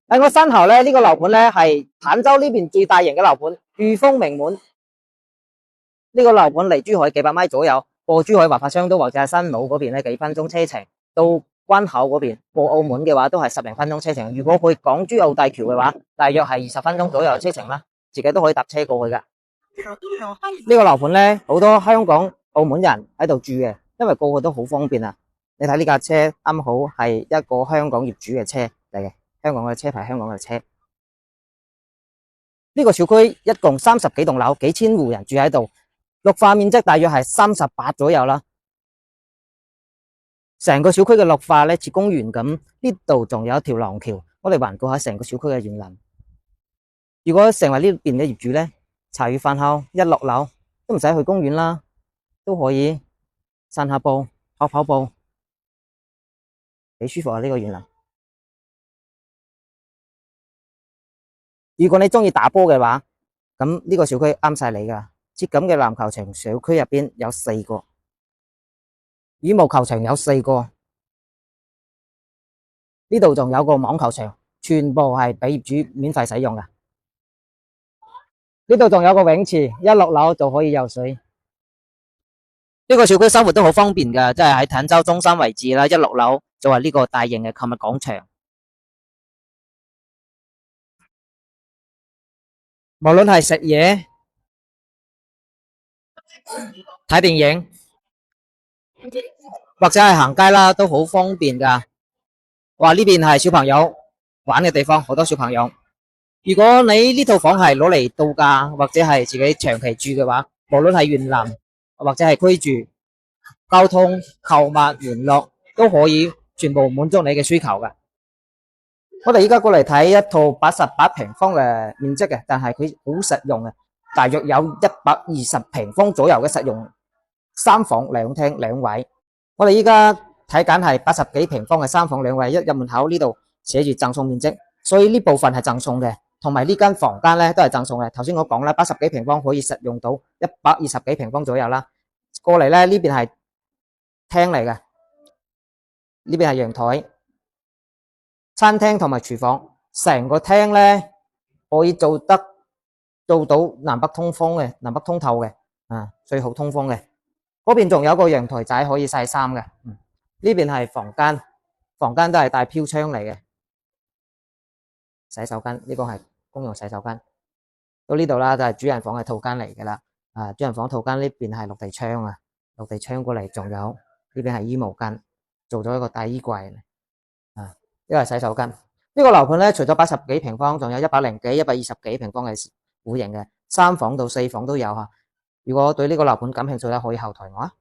喺我身後咧，呢個樓盤咧係坦洲呢邊最大型嘅樓盤，御風名門。呢個樓盤離珠海幾百米左右，過珠海或發商都或者係新武嗰邊咧幾分鐘車程，到關口嗰邊過澳門嘅話都係10零分鐘車程。如果去港珠澳大橋嘅話，大約係20分鐘左右車程啦，自己都可以搭車過去噶。呢個樓盤咧好多香港、澳門人喺度住嘅，因為個個都好方便啊。你睇呢架車啱好係一個香港業主嘅車嚟嘅，香港嘅車牌，香港嘅車。呢個小區一共30幾棟樓，幾千戶人住喺度，綠化面積大約係38左右啦。成個小區嘅綠化咧似公園咁，呢度仲有一條廊橋，我哋環顧下成個小區嘅園林。如果成為呢邊嘅業主咧，茶餘飯後一落樓都唔使去公園啦，都可以散下步、跑步，幾舒服啊！呢個園林。如果你中意打波嘅話，咁呢個小區啱晒你噶。設咁嘅籃球場，小區入邊有4個，羽毛球場有4個，呢度仲有個網球場，全部係俾業主免費使用噶。呢度仲有個泳池，一落樓就可以游水。呢個小區生活都好方便噶，即係喺坦洲中心位置啦，一落樓就係呢個大型嘅購物廣場。無論係食嘢、睇電影或者係行街啦，都好方便噶。哇，呢邊係小朋友玩嘅地方，好多小朋友。如果你呢套房係攞嚟度假或者係自己長期住嘅話，無論係園林或者係居住、交通、購物、玩樂都可以全部滿足你嘅需求嘅。我哋依家過嚟睇一套88平方嘅面積嘅，但係佢好實用嘅，大約有120平方左右嘅實用，3房2廳2衛。我哋依家睇緊係80幾平方嘅3房2衛，一入門口呢度寫住贈送面積，所以呢部分係贈送嘅，同埋呢間房間咧都係贈送嘅。頭先我講啦，80幾平方可以實用到120幾平方左右啦。過嚟咧呢邊係廳嚟嘅，呢邊係陽台。餐廳同埋廚房，成個廳咧可以做到南北通風嘅，南北通透嘅，最好通風嘅。嗰邊仲有個陽台仔可以曬衫嘅。呢邊係房間，房間都係帶飄窗嚟嘅。洗手間呢個係公用洗手間。到呢度啦，就係主人房嘅套間嚟嘅啦。主人房套間呢邊係落地窗啊，落地窗過嚟仲有呢邊係衣毛間，做咗一個大衣櫃。呢個係洗手間。呢個樓盤咧，除咗80幾平方，仲有100幾、120幾平方嘅戶型嘅，3房到4房都有吓。如果對呢個樓盤感興趣咧，可以後台我啊。